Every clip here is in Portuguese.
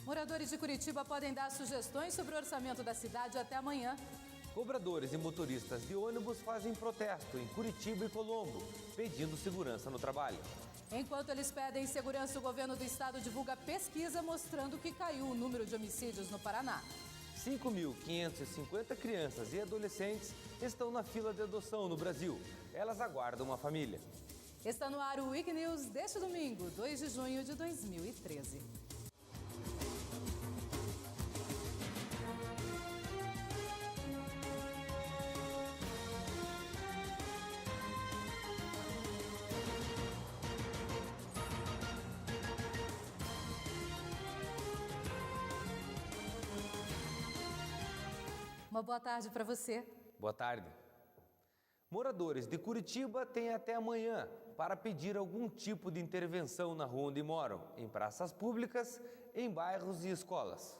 Moradores de Curitiba podem dar sugestões sobre o orçamento da cidade até amanhã. Cobradores e motoristas de ônibus fazem protesto em Curitiba e Colombo, pedindo segurança no trabalho. Enquanto eles pedem segurança, o governo do estado divulga pesquisa mostrando que caiu o número de homicídios no Paraná. 5.550 crianças e adolescentes estão na fila de adoção no Brasil. Elas aguardam uma família. Está no ar o Week News deste domingo, 2 de junho de 2013. Uma boa tarde para você. Boa tarde. Moradores de Curitiba têm até amanhã para pedir algum tipo de intervenção na rua onde moram, em praças públicas, em bairros e escolas.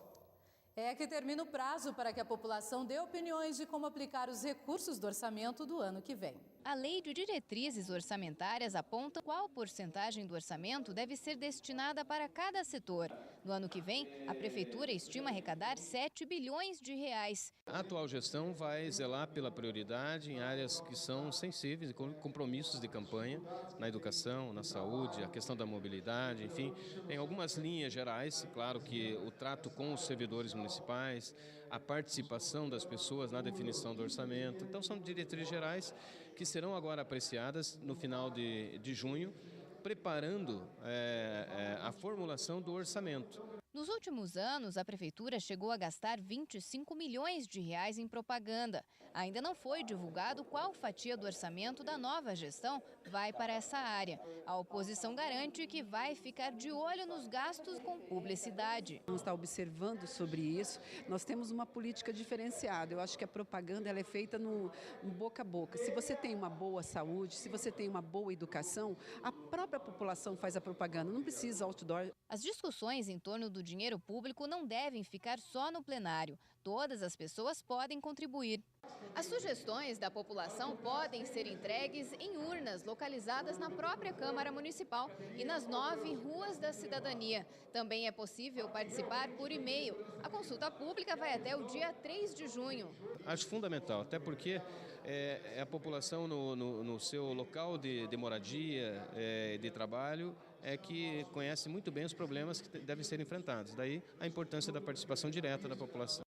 É que termina o prazo para que a população dê opiniões de como aplicar os recursos do orçamento do ano que vem. A Lei de Diretrizes Orçamentárias aponta qual porcentagem do orçamento deve ser destinada para cada setor. No ano que vem, a Prefeitura estima arrecadar 7 bilhões de reais. A atual gestão vai zelar pela prioridade em áreas que são sensíveis, com compromissos de campanha, na educação, na saúde, a questão da mobilidade, enfim, em algumas linhas gerais. Claro que o trato com os servidores municipais, a participação das pessoas na definição do orçamento. Então, são diretrizes gerais que serão agora apreciadas no final de junho, preparando a formulação do orçamento. Nos últimos anos, a Prefeitura chegou a gastar 25 milhões de reais em propaganda. Ainda não foi divulgado qual fatia do orçamento da nova gestão vai para essa área. A oposição garante que vai ficar de olho nos gastos com publicidade. Vamos estar observando sobre isso. Nós temos uma política diferenciada. Eu acho que a propaganda ela é feita no boca a boca. Se você tem uma boa saúde, se você tem uma boa educação, a própria população faz a propaganda. Não precisa outdoor. As discussões em torno do dinheiro público não devem ficar só no plenário. Todas as pessoas podem contribuir. As sugestões da população podem ser entregues em urnas localizadas na própria Câmara Municipal e nas 9 ruas da cidadania. Também é possível participar por e-mail. A consulta pública vai até o dia 3 de junho. Acho fundamental, até porque a população no seu local de moradia, de trabalho, que conhece muito bem os problemas que devem ser enfrentados. Daí a importância da participação direta da população.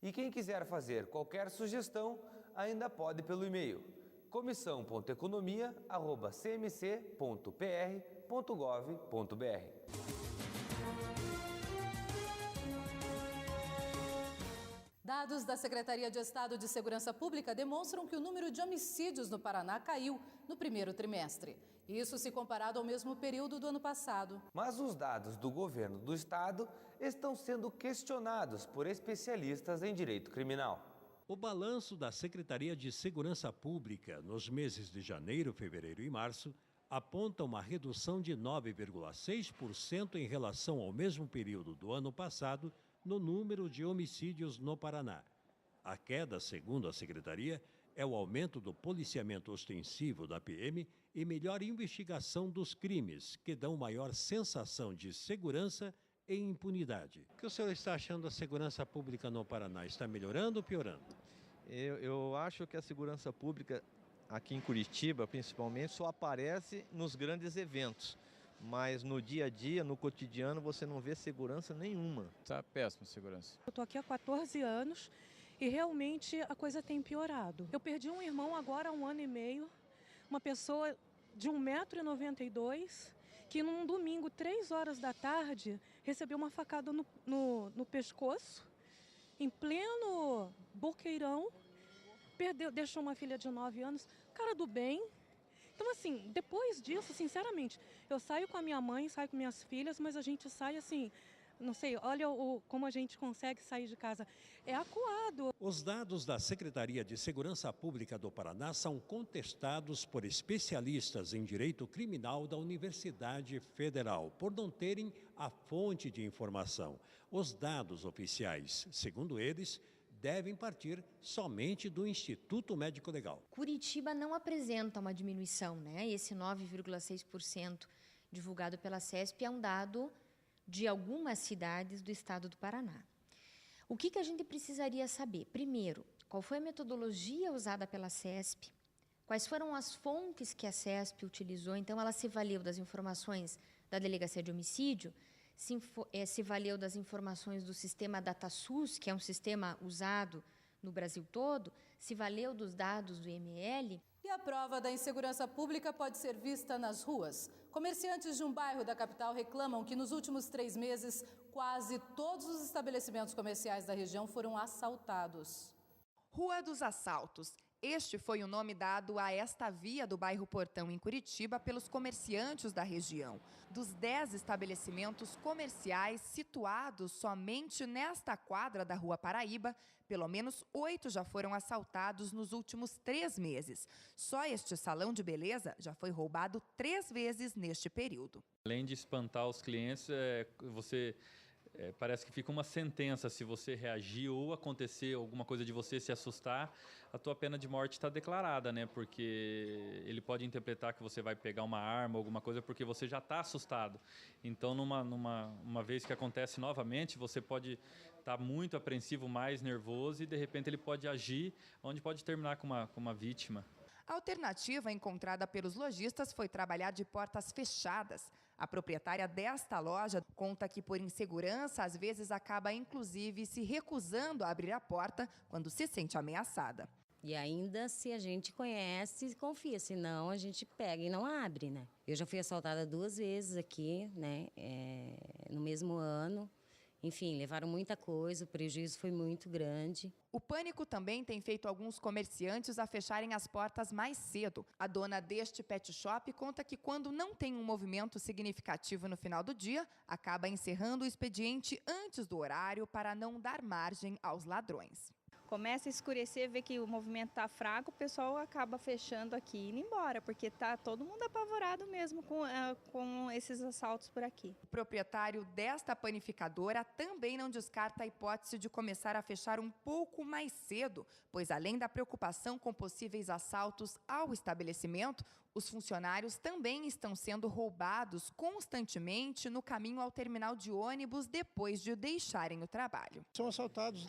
E quem quiser fazer qualquer sugestão, ainda pode pelo e-mail comissão.economia@cmc.pr.gov.br. Dados da Secretaria de Estado de Segurança Pública demonstram que o número de homicídios no Paraná caiu no primeiro trimestre. Isso se comparado ao mesmo período do ano passado. Mas os dados do governo do estado estão sendo questionados por especialistas em direito criminal. O balanço da Secretaria de Segurança Pública nos meses de janeiro, fevereiro e março aponta uma redução de 9,6% em relação ao mesmo período do ano passado no número de homicídios no Paraná. A queda, segundo a Secretaria, é o aumento do policiamento ostensivo da PM e melhor investigação dos crimes, que dão maior sensação de segurança e impunidade. O que o senhor está achando da segurança pública no Paraná? Está melhorando ou piorando? Eu acho que a segurança pública aqui em Curitiba, principalmente, só aparece nos grandes eventos. Mas no dia a dia, no cotidiano, você não vê segurança nenhuma. Está péssima a segurança. Eu estou aqui há 14 anos e realmente a coisa tem piorado. Eu perdi um irmão agora há 1 ano e meio, uma pessoa de 1,92 m, que num domingo, 3 horas da tarde, recebeu uma facada no pescoço, em pleno Boqueirão, deixou uma filha de 9 anos, cara do bem. Então, assim, depois disso, sinceramente, eu saio com a minha mãe, saio com minhas filhas, mas a gente sai assim, não sei, olha como a gente consegue sair de casa. É acuado. Os dados da Secretaria de Segurança Pública do Paraná são contestados por especialistas em direito criminal da Universidade Federal, por não terem a fonte de informação. Os dados oficiais, segundo eles, devem partir somente do Instituto Médico Legal. Curitiba não apresenta uma diminuição, né? Esse 9,6% divulgado pela CESP é um dado de algumas cidades do estado do Paraná. O que a gente precisaria saber? Primeiro, qual foi a metodologia usada pela CESP? Quais foram as fontes que a CESP utilizou? Então, ela se valeu das informações da Delegacia de Homicídio, se valeu das informações do sistema DataSUS, que é um sistema usado no Brasil todo, se valeu dos dados do IML. E a prova da insegurança pública pode ser vista nas ruas. Comerciantes de um bairro da capital reclamam que nos últimos 3 meses, quase todos os estabelecimentos comerciais da região foram assaltados. Rua dos Assaltos. Este foi o nome dado a esta via do bairro Portão, em Curitiba, pelos comerciantes da região. Dos 10 estabelecimentos comerciais situados somente nesta quadra da Rua Paraíba, pelo menos 8 já foram assaltados nos últimos 3 meses. Só este salão de beleza já foi roubado 3 vezes neste período. Além de espantar os clientes, parece que fica uma sentença se você reagir ou acontecer alguma coisa de você se assustar, a tua pena de morte está declarada, né? Porque ele pode interpretar que você vai pegar uma arma, alguma coisa, porque você já está assustado. Então, numa vez que acontece novamente, você pode estar muito apreensivo, mais nervoso e de repente ele pode agir, onde pode terminar com uma vítima. A alternativa encontrada pelos lojistas foi trabalhar de portas fechadas. A proprietária desta loja conta que, por insegurança, às vezes acaba, inclusive, se recusando a abrir a porta quando se sente ameaçada. E ainda, se a gente conhece, confia, senão a gente pega e não abre, né? Eu já fui assaltada 2 vezes aqui, né, no mesmo ano. Enfim, levaram muita coisa, o prejuízo foi muito grande. O pânico também tem feito alguns comerciantes a fecharem as portas mais cedo. A dona deste pet shop conta que quando não tem um movimento significativo no final do dia, acaba encerrando o expediente antes do horário para não dar margem aos ladrões. Começa a escurecer, vê que o movimento está fraco, o pessoal acaba fechando aqui e indo embora, porque está todo mundo apavorado mesmo com esses assaltos por aqui. O proprietário desta panificadora também não descarta a hipótese de começar a fechar um pouco mais cedo, pois além da preocupação com possíveis assaltos ao estabelecimento, os funcionários também estão sendo roubados constantemente no caminho ao terminal de ônibus depois de deixarem o trabalho. São assaltados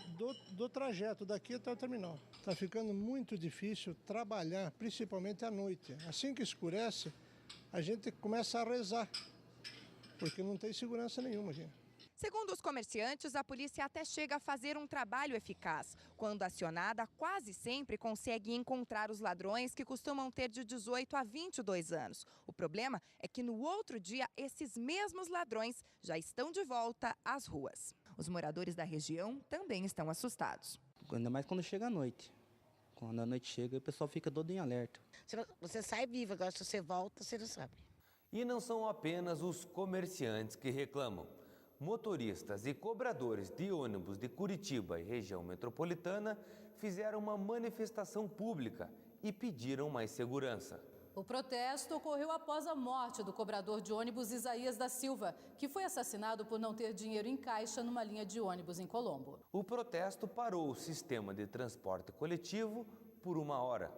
do trajeto daqui até o terminal. Está ficando muito difícil trabalhar, principalmente à noite. Assim que escurece, a gente começa a rezar, porque não tem segurança nenhuma aqui. Segundo os comerciantes, a polícia até chega a fazer um trabalho eficaz. Quando acionada, quase sempre consegue encontrar os ladrões, que costumam ter de 18 a 22 anos. O problema é que no outro dia, esses mesmos ladrões já estão de volta às ruas. Os moradores da região também estão assustados. Ainda mais quando chega a noite. Quando a noite chega, o pessoal fica todo em alerta. Você sai vivo, agora se você volta, você não sabe. E não são apenas os comerciantes que reclamam. Motoristas e cobradores de ônibus de Curitiba e região metropolitana fizeram uma manifestação pública e pediram mais segurança. O protesto ocorreu após a morte do cobrador de ônibus Isaías da Silva, que foi assassinado por não ter dinheiro em caixa numa linha de ônibus em Colombo. O protesto parou o sistema de transporte coletivo por 1 hora.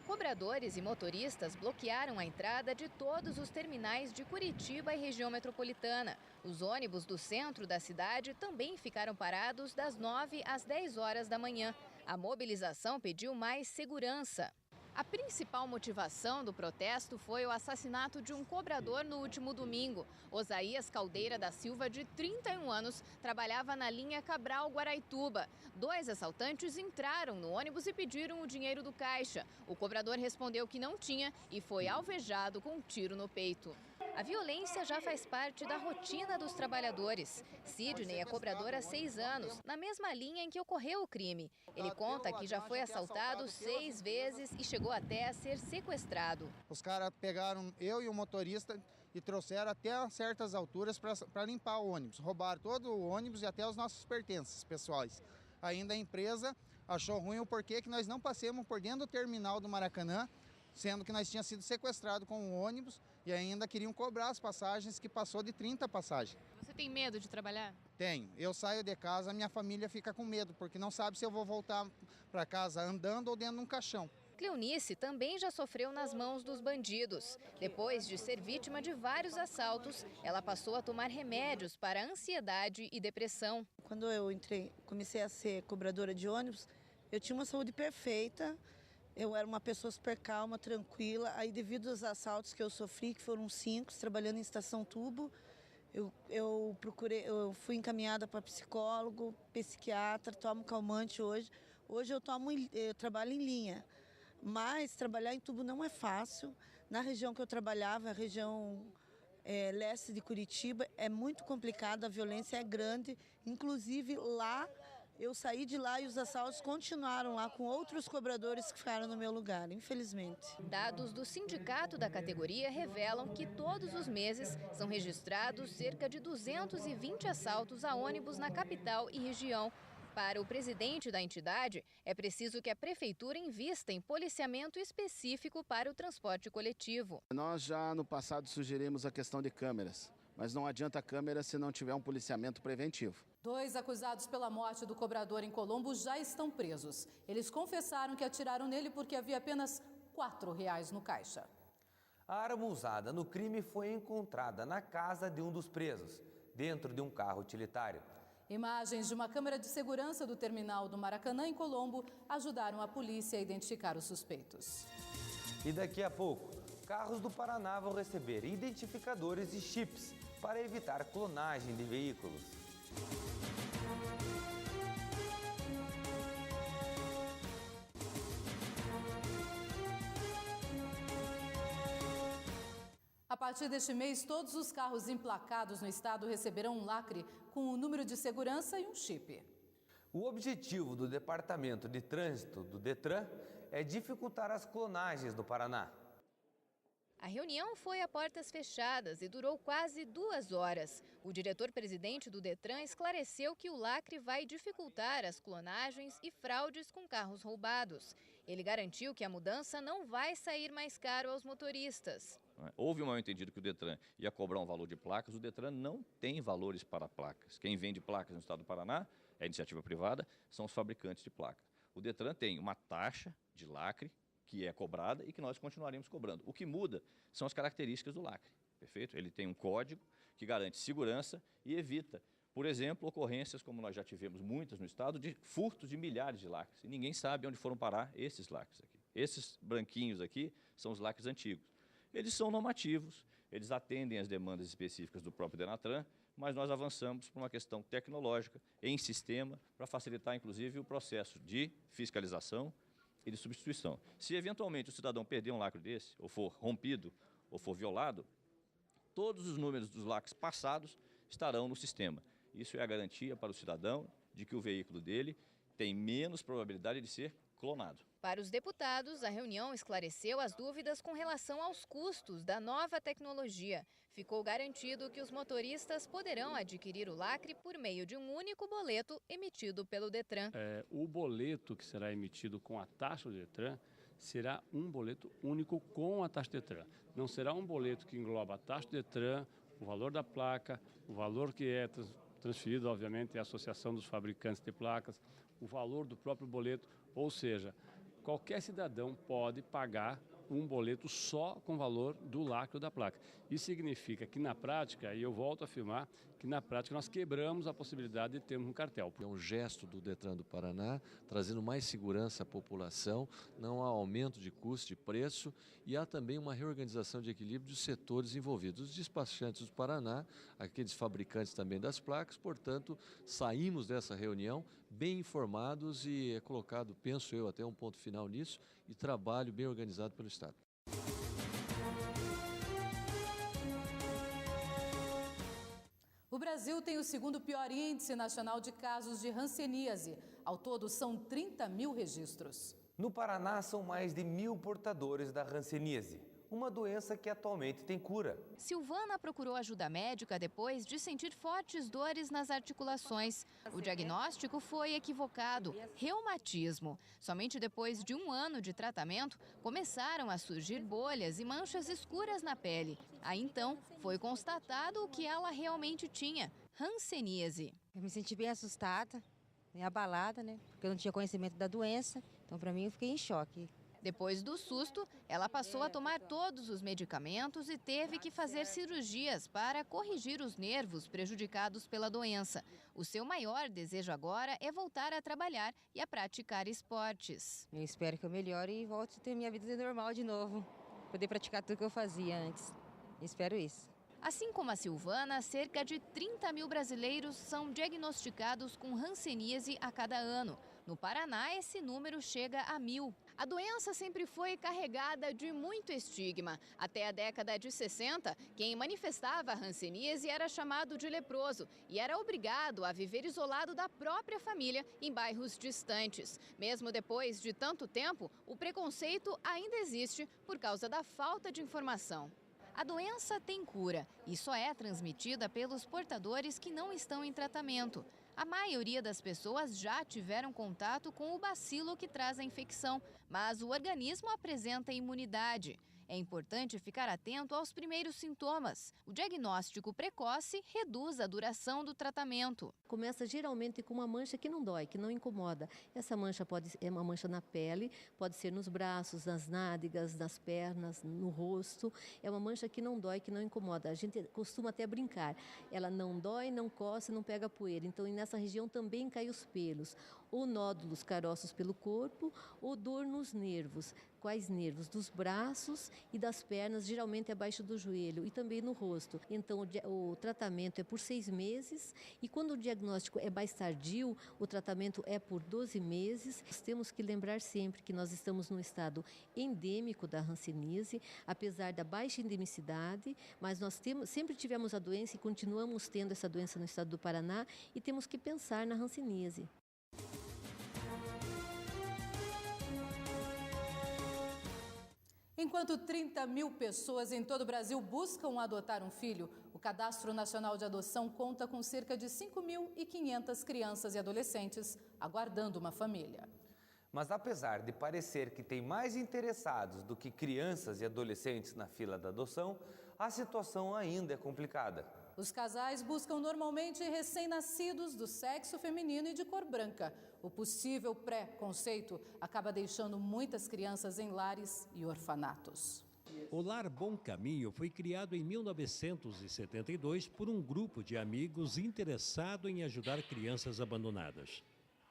Cobradores e motoristas bloquearam a entrada de todos os terminais de Curitiba e região metropolitana. Os ônibus do centro da cidade também ficaram parados das 9 às 10 horas da manhã. A mobilização pediu mais segurança. A principal motivação do protesto foi o assassinato de um cobrador no último domingo. Osaías Caldeira da Silva, de 31 anos, trabalhava na linha Cabral-Guaraituba. 2 assaltantes entraram no ônibus e pediram o dinheiro do caixa. O cobrador respondeu que não tinha e foi alvejado com um tiro no peito. A violência já faz parte da rotina dos trabalhadores. Sidney é cobrador há 6 anos, na mesma linha em que ocorreu o crime. Ele conta que já foi assaltado 6 vezes e chegou até a ser sequestrado. Os caras pegaram eu e o motorista e trouxeram até certas alturas para limpar o ônibus. Roubaram todo o ônibus e até os nossos pertences pessoais. Ainda a empresa achou ruim o porquê que nós não passemos por dentro do terminal do Maracanã, sendo que nós tínhamos sido sequestrados com o ônibus e ainda queriam cobrar as passagens, que passou de 30 passagens. Você tem medo de trabalhar? Tenho. Eu saio de casa, minha família fica com medo, porque não sabe se eu vou voltar para casa andando ou dentro de um caixão. Cleonice também já sofreu nas mãos dos bandidos. Depois de ser vítima de vários assaltos, ela passou a tomar remédios para ansiedade e depressão. Quando eu comecei a ser cobradora de ônibus, eu tinha uma saúde perfeita, eu era uma pessoa super calma, tranquila. Aí, devido aos assaltos que eu sofri, que foram 5, trabalhando em estação tubo, eu fui encaminhada para psicólogo, psiquiatra, tomo calmante hoje. Hoje eu trabalho em linha, mas trabalhar em tubo não é fácil. Na região que eu trabalhava, a região leste de Curitiba, é muito complicado, a violência é grande. Inclusive lá, eu saí de lá e os assaltos continuaram lá com outros cobradores que ficaram no meu lugar, infelizmente. Dados do sindicato da categoria revelam que todos os meses são registrados cerca de 220 assaltos a ônibus na capital e região. Para o presidente da entidade, é preciso que a prefeitura invista em policiamento específico para o transporte coletivo. Nós já no passado sugerimos a questão de câmeras, mas não adianta câmera se não tiver um policiamento preventivo. 2 acusados pela morte do cobrador em Colombo já estão presos. Eles confessaram que atiraram nele porque havia apenas R$ 4,00 no caixa. A arma usada no crime foi encontrada na casa de um dos presos, dentro de um carro utilitário. Imagens de uma câmera de segurança do terminal do Maracanã, em Colombo, ajudaram a polícia a identificar os suspeitos. E daqui a pouco, carros do Paraná vão receber identificadores e chips para evitar clonagem de veículos. A partir deste mês, todos os carros emplacados no estado receberão um lacre com o número de segurança e um chip. O objetivo do Departamento de Trânsito do Detran é dificultar as clonagens do Paraná. A reunião foi a portas fechadas e durou quase 2 horas. O diretor-presidente do Detran esclareceu que o lacre vai dificultar as clonagens e fraudes com carros roubados. Ele garantiu que a mudança não vai sair mais caro aos motoristas. Houve um mal-entendido que o Detran ia cobrar um valor de placas. O Detran não tem valores para placas. Quem vende placas no estado do Paraná, é iniciativa privada, são os fabricantes de placas. O Detran tem uma taxa de lacre que é cobrada e que nós continuaremos cobrando. O que muda são as características do lacre, perfeito? Ele tem um código que garante segurança e evita, por exemplo, ocorrências, como nós já tivemos muitas no estado, de furtos de milhares de lacres. E ninguém sabe onde foram parar esses lacres aqui. Esses branquinhos aqui são os lacres antigos. Eles são normativos, eles atendem às demandas específicas do próprio Denatran, mas nós avançamos para uma questão tecnológica, em sistema, para facilitar, inclusive, o processo de fiscalização e de substituição. Se eventualmente o cidadão perder um lacre desse, ou for rompido, ou for violado, todos os números dos lacres passados estarão no sistema. Isso é a garantia para o cidadão de que o veículo dele tem menos probabilidade de ser clonado. Para os deputados, a reunião esclareceu as dúvidas com relação aos custos da nova tecnologia. Ficou garantido que os motoristas poderão adquirir o lacre por meio de um único boleto emitido pelo Detran. O boleto que será emitido com a taxa do Detran será um boleto único com a taxa do Detran. Não será um boleto que engloba a taxa do Detran, o valor da placa, o valor que é transferido, obviamente, à Associação dos Fabricantes de Placas, o valor do próprio boleto, ou seja, qualquer cidadão pode pagar um boleto só com o valor do lacre da placa. Isso significa que na prática, e eu volto a afirmar, que na prática nós quebramos a possibilidade de termos um cartel. É um gesto do Detran do Paraná, trazendo mais segurança à população, não há aumento de custo, de preço, e há também uma reorganização de equilíbrio dos setores envolvidos. Os despachantes do Paraná, aqueles fabricantes também das placas, portanto, saímos dessa reunião bem informados e é colocado, penso eu, até um ponto final nisso, e trabalho bem organizado pelo Estado. O Brasil tem o segundo pior índice nacional de casos de hanseníase. Ao todo, são 30 mil registros. No Paraná, são mais de 1.000 portadores da hanseníase, uma doença que atualmente tem cura. Silvana procurou ajuda médica depois de sentir fortes dores nas articulações. O diagnóstico foi equivocado, reumatismo. Somente depois de 1 ano de tratamento, começaram a surgir bolhas e manchas escuras na pele. Aí então, foi constatado o que ela realmente tinha, hanseníase. Eu me senti bem assustada, abalada, né? Porque eu não tinha conhecimento da doença. Então, para mim, eu fiquei em choque. Depois do susto, ela passou a tomar todos os medicamentos e teve que fazer cirurgias para corrigir os nervos prejudicados pela doença. O seu maior desejo agora é voltar a trabalhar e a praticar esportes. Eu espero que eu melhore e volte a ter minha vida normal de novo. Poder praticar tudo que eu fazia antes. Eu espero isso. Assim como a Silvana, cerca de 30 mil brasileiros são diagnosticados com hanseníase a cada ano. No Paraná, esse número chega a 1.000. A doença sempre foi carregada de muito estigma. Até a década de 60, quem manifestava a hanseníase era chamado de leproso e era obrigado a viver isolado da própria família em bairros distantes. Mesmo depois de tanto tempo, o preconceito ainda existe por causa da falta de informação. A doença tem cura e só é transmitida pelos portadores que não estão em tratamento. A maioria das pessoas já tiveram contato com o bacilo que traz a infecção, mas o organismo apresenta imunidade. É importante ficar atento aos primeiros sintomas. O diagnóstico precoce reduz a duração do tratamento. Começa geralmente com uma mancha que não dói, que não incomoda. Essa mancha é uma mancha na pele, pode ser nos braços, nas nádegas, nas pernas, no rosto. É uma mancha que não dói, que não incomoda. A gente costuma até brincar. Ela não dói, não coça, não pega poeira. Então, nessa região também caem os pelos. Ou nódulos, caroços pelo corpo, ou dor nos nervos. Quais nervos? Dos braços e das pernas, geralmente abaixo do joelho e também no rosto. Então, o tratamento é por 6 meses e quando o diagnóstico é mais tardio, o tratamento é por 12 meses. Nós temos que lembrar sempre que nós estamos num estado endêmico da hanseníase, apesar da baixa endemicidade, mas nós sempre tivemos a doença e continuamos tendo essa doença no estado do Paraná e temos que pensar na hanseníase. Enquanto 30 mil pessoas em todo o Brasil buscam adotar um filho, o Cadastro Nacional de Adoção conta com cerca de 5.500 crianças e adolescentes aguardando uma família. Mas apesar de parecer que tem mais interessados do que crianças e adolescentes na fila da adoção, a situação ainda é complicada. Os casais buscam normalmente recém-nascidos do sexo feminino e de cor branca. O possível preconceito acaba deixando muitas crianças em lares e orfanatos. O Lar Bom Caminho foi criado em 1972 por um grupo de amigos interessado em ajudar crianças abandonadas.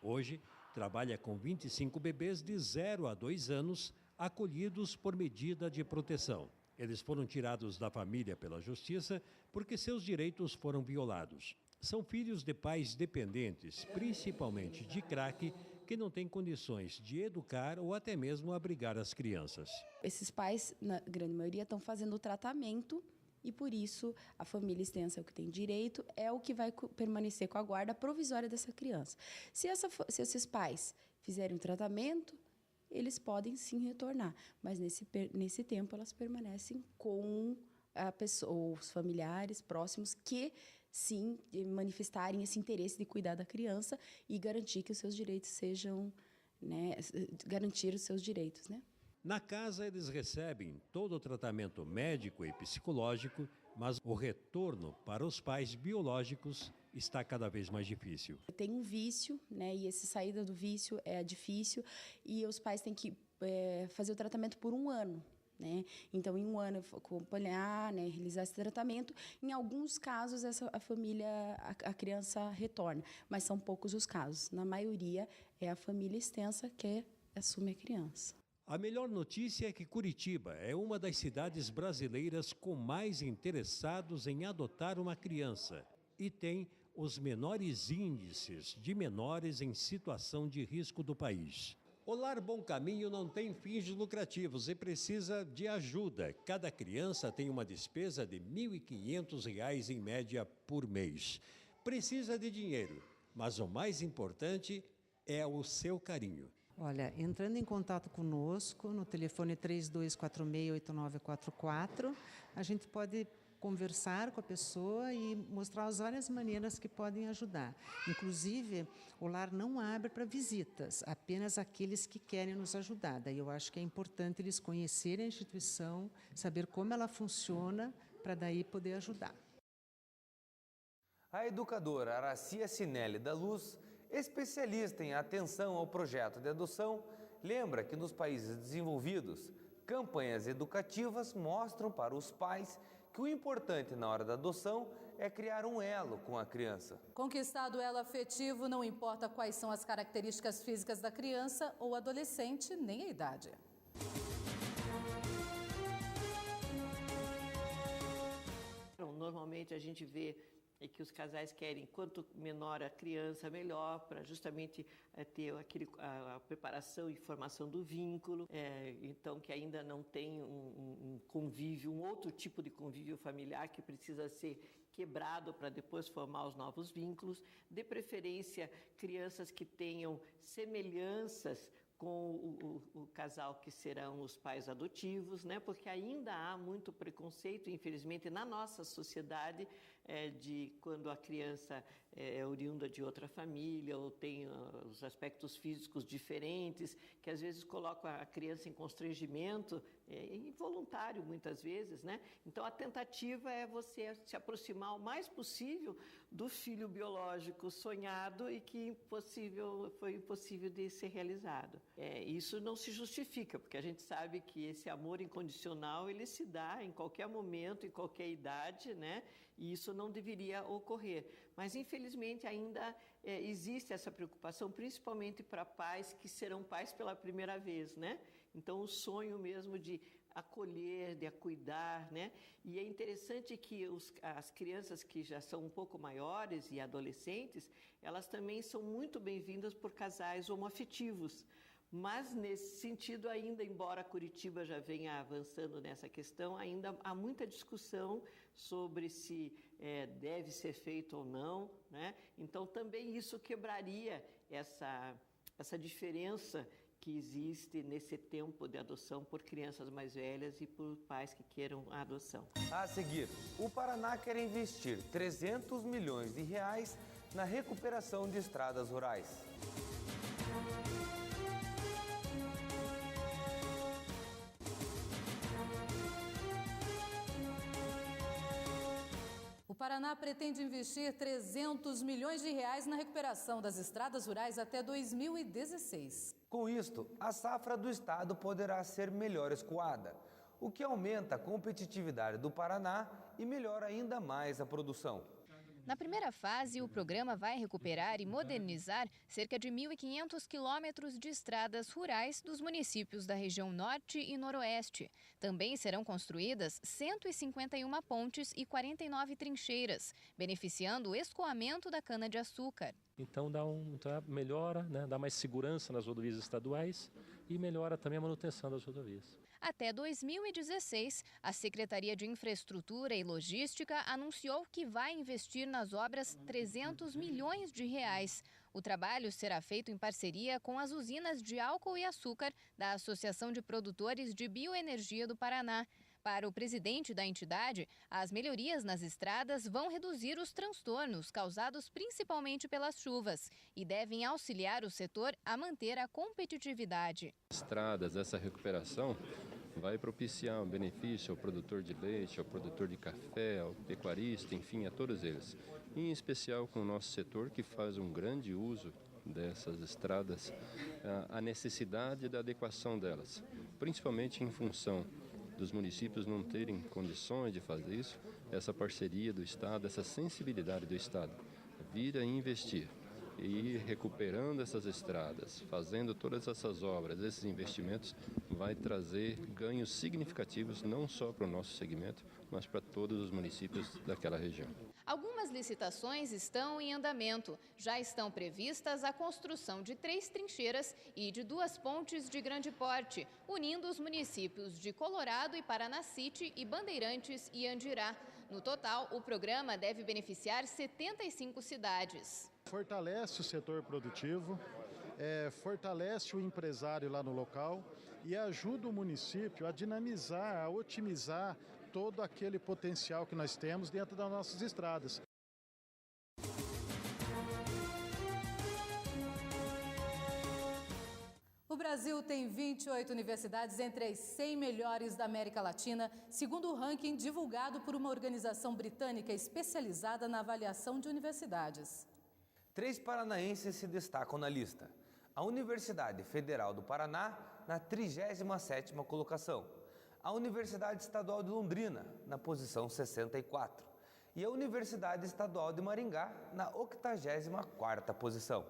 Hoje, trabalha com 25 bebês de 0 a 2 anos, acolhidos por medida de proteção. Eles foram tirados da família pela justiça porque seus direitos foram violados. São filhos de pais dependentes, principalmente de crack, que não têm condições de educar ou até mesmo abrigar as crianças. Esses pais, na grande maioria, estão fazendo o tratamento e, por isso, a família extensa, o que tem direito, é o que vai permanecer com a guarda provisória dessa criança. Se esses pais fizerem o tratamento, eles podem sim retornar, mas nesse tempo elas permanecem com a pessoa, os familiares próximos que sim manifestarem esse interesse de cuidar da criança e garantir que os seus direitos sejam, garantir os seus direitos, Na casa eles recebem todo o tratamento médico e psicológico, mas o retorno para os pais biológicos está cada vez mais difícil. Tem um vício, e essa saída do vício é difícil e os pais têm que fazer o tratamento por 1 ano. Então, em 1 ano, acompanhar, realizar esse tratamento. Em alguns casos, a criança retorna, mas são poucos os casos. Na maioria, é a família extensa que assume a criança. A melhor notícia é que Curitiba é uma das cidades brasileiras com mais interessados em adotar uma criança e tem os menores índices de menores em situação de risco do país. O Lar Bom Caminho não tem fins lucrativos e precisa de ajuda. Cada criança tem uma despesa de R$ 1.500 em média por mês. Precisa de dinheiro, mas o mais importante é o seu carinho. Olha, entrando em contato conosco no telefone 3246-8944, a gente pode conversar com a pessoa e mostrar as várias maneiras que podem ajudar. Inclusive, o lar não abre para visitas, apenas aqueles que querem nos ajudar. Daí eu acho que é importante eles conhecerem a instituição, saber como ela funciona, para daí poder ajudar. A educadora Aracia Cinelli da Luz, especialista em atenção ao projeto de adoção, lembra que nos países desenvolvidos, campanhas educativas mostram para os pais que o importante na hora da adoção é criar um elo com a criança. Conquistado o elo afetivo, não importa quais são as características físicas da criança ou adolescente, nem a idade. Normalmente a gente vê que os casais querem, quanto menor a criança, melhor, para justamente ter a preparação e formação do vínculo. Então, que ainda não tem um convívio, um outro tipo de convívio familiar que precisa ser quebrado para depois formar os novos vínculos. De preferência, crianças que tenham semelhanças com o casal que serão os pais adotivos, né? Porque ainda há muito preconceito, infelizmente, na nossa sociedade, de quando a criança é oriunda de outra família ou tem os aspectos físicos diferentes, que às vezes colocam a criança em constrangimento, involuntário muitas vezes, né? Então a tentativa é você se aproximar o mais possível do filho biológico sonhado e que foi impossível de ser realizado. Isso não se justifica, porque a gente sabe que esse amor incondicional ele se dá em qualquer momento, em qualquer idade, né? E isso não deveria ocorrer. Mas, infelizmente, ainda existe essa preocupação, principalmente para pais que serão pais pela primeira vez, né? Então, o sonho mesmo de acolher, de cuidar, né? E é interessante que as crianças que já são um pouco maiores e adolescentes, elas também são muito bem-vindas por casais homoafetivos. Mas, nesse sentido, ainda, embora Curitiba já venha avançando nessa questão, ainda há muita discussão sobre se deve ser feito ou não, né? Então, também isso quebraria essa diferença que existe nesse tempo de adoção por crianças mais velhas e por pais que queiram a adoção. A seguir, o Paraná quer investir 300 milhões de reais na recuperação de estradas rurais. O Paraná pretende investir 300 milhões de reais na recuperação das estradas rurais até 2016. Com isto, a safra do estado poderá ser melhor escoada, o que aumenta a competitividade do Paraná e melhora ainda mais a produção. Na primeira fase, o programa vai recuperar e modernizar cerca de 1.500 quilômetros de estradas rurais dos municípios da região norte e noroeste. Também serão construídas 151 pontes e 49 trincheiras, beneficiando o escoamento da cana-de-açúcar. Então melhora, né, dá mais segurança nas rodovias estaduais e melhora também a manutenção das rodovias. Até 2016, a Secretaria de Infraestrutura e Logística anunciou que vai investir nas obras 300 milhões de reais. O trabalho será feito em parceria com as usinas de álcool e açúcar da Associação de Produtores de Bioenergia do Paraná. Para o presidente da entidade, as melhorias nas estradas vão reduzir os transtornos causados principalmente pelas chuvas e devem auxiliar o setor a manter a competitividade. Estradas, essa recuperação vai propiciar um benefício ao produtor de leite, ao produtor de café, ao pecuarista, enfim, a todos eles. Em especial com o nosso setor que faz um grande uso dessas estradas, a necessidade da adequação delas, principalmente em função dos municípios não terem condições de fazer isso, essa parceria do Estado, essa sensibilidade do Estado, vir a investir e recuperando essas estradas, fazendo todas essas obras, esses investimentos, vai trazer ganhos significativos não só para o nosso segmento, mas para todos os municípios daquela região. Algumas licitações estão em andamento. Já estão previstas a construção de 3 trincheiras e de 2 pontes de grande porte, unindo os municípios de Colorado e Paranacite e Bandeirantes e Andirá. No total, o programa deve beneficiar 75 cidades. Fortalece o setor produtivo, fortalece o empresário lá no local e ajuda o município a dinamizar, a otimizar todo aquele potencial que nós temos dentro das nossas estradas. O Brasil tem 28 universidades entre as 100 melhores da América Latina, segundo o ranking divulgado por uma organização britânica especializada na avaliação de universidades. 3 paranaenses se destacam na lista. A Universidade Federal do Paraná na 37ª colocação, a Universidade Estadual de Londrina na posição 64 e a Universidade Estadual de Maringá na 84ª posição.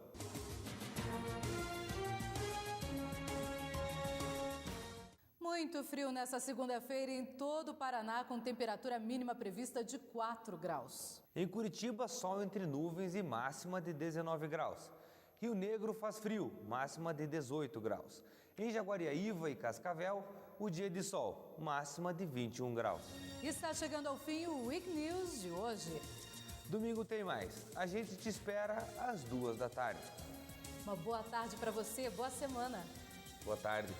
Muito frio nessa segunda-feira em todo o Paraná, com temperatura mínima prevista de 4 graus. Em Curitiba, sol entre nuvens e máxima de 19 graus. Rio Negro faz frio, máxima de 18 graus. Em Jaguariaíva e Cascavel, o dia de sol, máxima de 21 graus. Está chegando ao fim o Week News de hoje. Domingo tem mais. A gente te espera às 2 da tarde. Uma boa tarde para você, boa semana. Boa tarde.